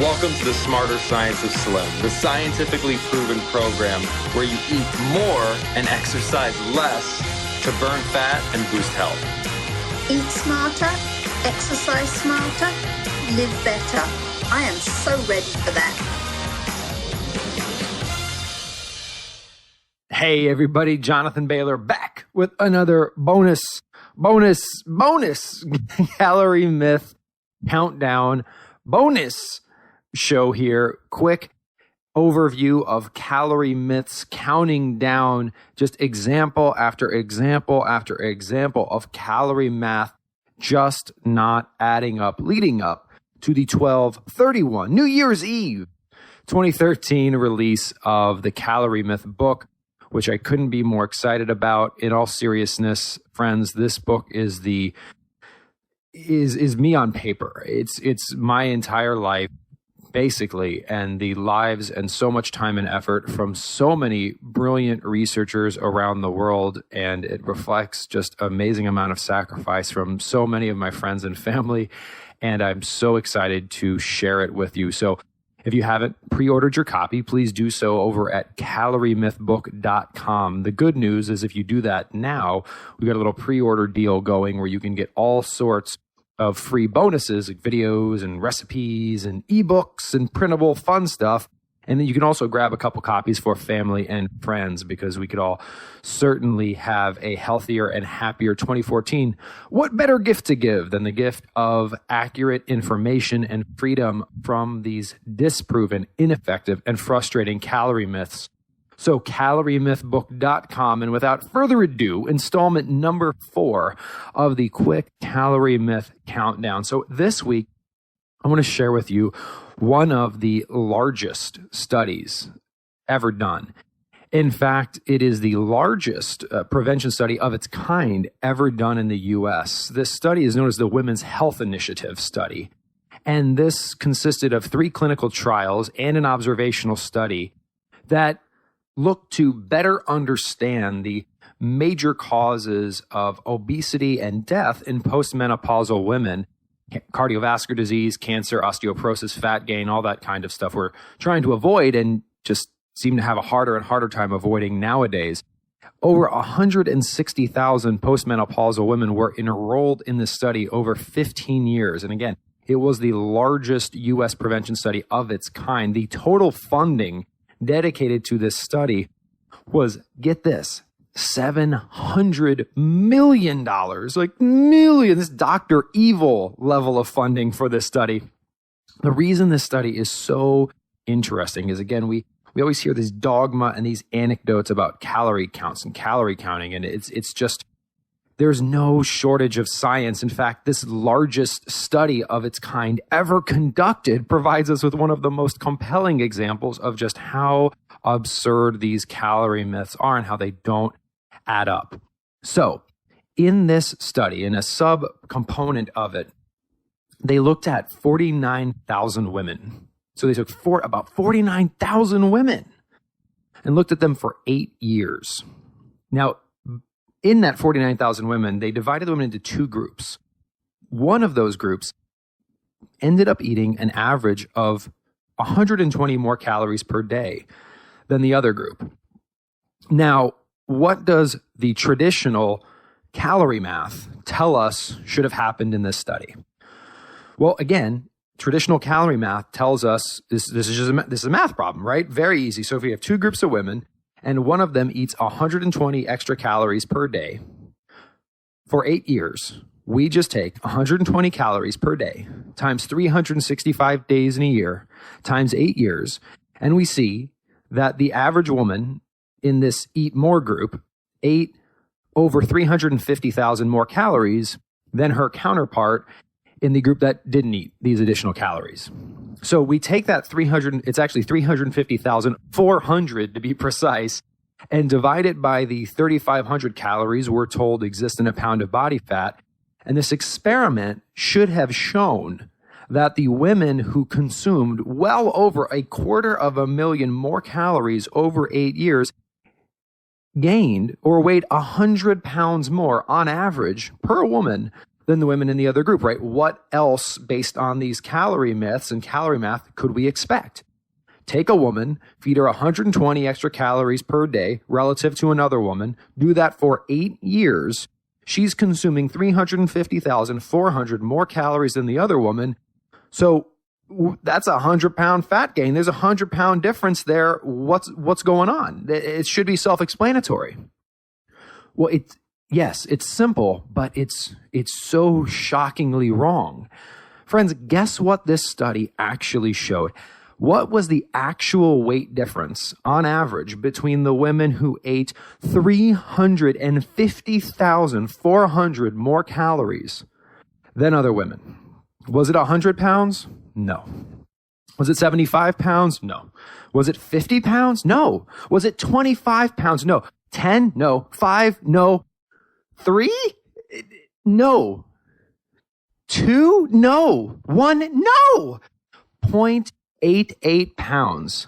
Welcome to the Smarter Science of Slim, the scientifically proven program where you eat more and exercise less to burn fat and boost health. Eat smarter, exercise smarter, live better. I am so ready for that. Hey everybody, Jonathan Bailor back with another bonus calorie myth countdown bonus show here. Quick overview of calorie myths, counting down just example after example after example of calorie math just not adding up, leading up to the 12/31 New Year's Eve 2013 release of the Calorie Myth book, which I couldn't be more excited about. In all seriousness, friends, this book is me on paper. It's my entire life, basically, and the lives and so much time and effort from so many brilliant researchers around the world, and it reflects just amazing amount of sacrifice from so many of my friends and family, and I'm so excited to share it with you. So if you haven't pre-ordered your copy, please do so over at caloriemythbook.com. The good news is if you do that now, we got a little pre-order deal going where you can get all sorts of free bonuses, like videos and recipes and ebooks and printable fun stuff. And then you can also grab a couple copies for family and friends, because we could all certainly have a healthier and happier 2014. What better gift to give than the gift of accurate information and freedom from these disproven, ineffective, and frustrating calorie myths? So caloriemythbook.com, and without further ado, installment number 4 of the quick calorie myth countdown. So this week, I want to share with you one of the largest studies ever done. In fact, it is the largest prevention study of its kind ever done in the U.S. This study is known as the Women's Health Initiative study. And this consisted of 3 clinical trials and an observational study that looked to better understand the major causes of obesity and death in postmenopausal women: cardiovascular disease, cancer, osteoporosis, fat gain, all that kind of stuff we're trying to avoid and just seem to have a harder and harder time avoiding nowadays. Over 160,000 postmenopausal women were enrolled in this study over 15 years. And again, it was the largest U.S. prevention study of its kind. The total funding dedicated to this study was, get this, $700 million, like million, this Dr. Evil level of funding for this study. The reason this study is so interesting is, again, we always hear this dogma and these anecdotes about calorie counts and calorie counting, and it's just, there's no shortage of science. In fact, this largest study of its kind ever conducted provides us with one of the most compelling examples of just how absurd these calorie myths are and how they don't add up. So in this study, in a sub-component of it, they looked at 49,000 women. So they took about 49,000 women and looked at them for 8 years. Now, in that 49,000 women, they divided the women into 2 groups. One of those groups ended up eating an average of 120 more calories per day than the other group. Now, what does the traditional calorie math tell us should have happened in this study? Well, again, traditional calorie math tells us this is a math problem, right? Very easy. So if we have 2 groups of women and one of them eats 120 extra calories per day for 8 years, we just take 120 calories per day times 365 days in a year times 8 years, and we see that the average woman in this eat more group ate over 350,000 more calories than her counterpart in the group that didn't eat these additional calories. So we take that 350,400 to be precise, and divide it by the 3,500 calories we're told exist in a pound of body fat. And this experiment should have shown that the women who consumed well over 250,000 more calories over 8 years gained or weighed 100 pounds more on average per woman than the women in the other group, right? What else, based on these calorie myths and calorie math, could we expect? Take a woman, feed her 120 extra calories per day relative to another woman, do that for 8 years. She's consuming 350,400 more calories than the other woman. So that's a 100-pound fat gain. There's a 100-pound difference there. What's going on? It should be self-explanatory. Well, yes, it's simple, but it's so shockingly wrong. Friends, guess what this study actually showed? What was the actual weight difference on average between the women who ate 350,400 more calories than other women? Was it 100 pounds? No. Was it 75 pounds? No. Was it 50 pounds? No. Was it 25 pounds? No. 10? No. 5? No. 3? No. 2? No. 1? No. 0.88 pounds.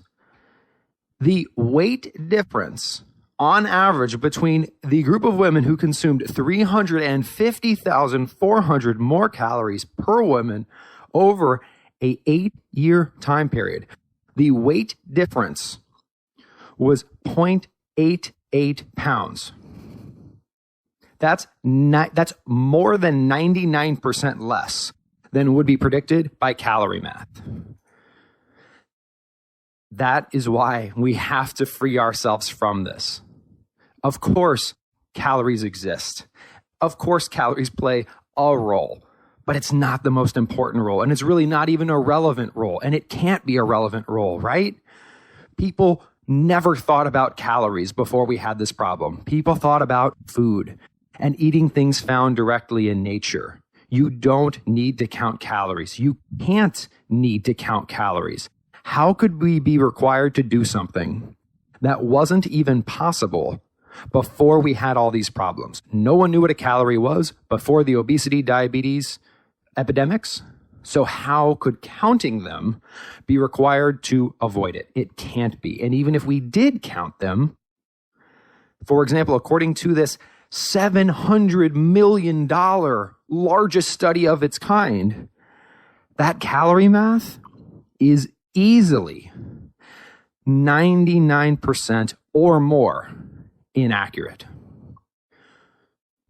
The weight difference on average between the group of women who consumed 350,400 more calories per woman over a 8-year time period, the weight difference was 0.88 pounds. That's more than 99% less than would be predicted by calorie math. That is why we have to free ourselves from this. Of course, calories exist. Of course, calories play a role, but it's not the most important role. And it's really not even a relevant role. And it can't be a relevant role, right? People never thought about calories before we had this problem. People thought about food and eating things found directly in nature. You don't need to count calories. You can't need to count calories. How could we be required to do something that wasn't even possible before we had all these problems? No one knew what a calorie was before the obesity, diabetes epidemics. So how could counting them be required to avoid it? It can't be. And even if we did count them, for example, according to this $700 million largest study of its kind, that calorie math is easily 99% or more inaccurate.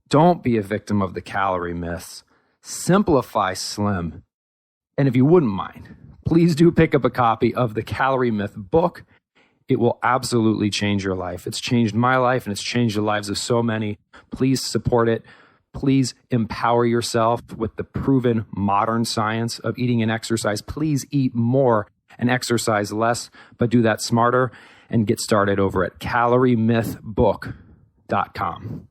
Don't be a victim of the calorie myths. Simplify Slim. And if you wouldn't mind, please do pick up a copy of the Calorie Myth book. It will absolutely change your life. It's changed my life and it's changed the lives of so many. Please support it. Please empower yourself with the proven modern science of eating and exercise. Please eat more and exercise less, but do that smarter, and get started over at caloriemythbook.com.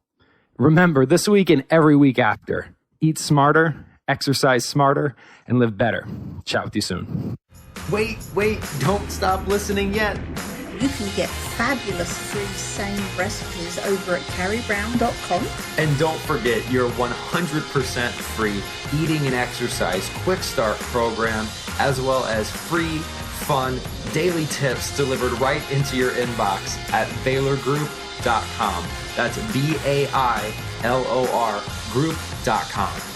Remember, this week and every week after, eat smarter, exercise smarter, and live better. Chat with you soon. Wait, don't stop listening yet. You can get fabulous free SANE recipes over at carriebrown.com. And don't forget your 100% free eating and exercise quick start program, as well as free, fun, daily tips delivered right into your inbox at bailorgroup.com. That's BAILOR group.com.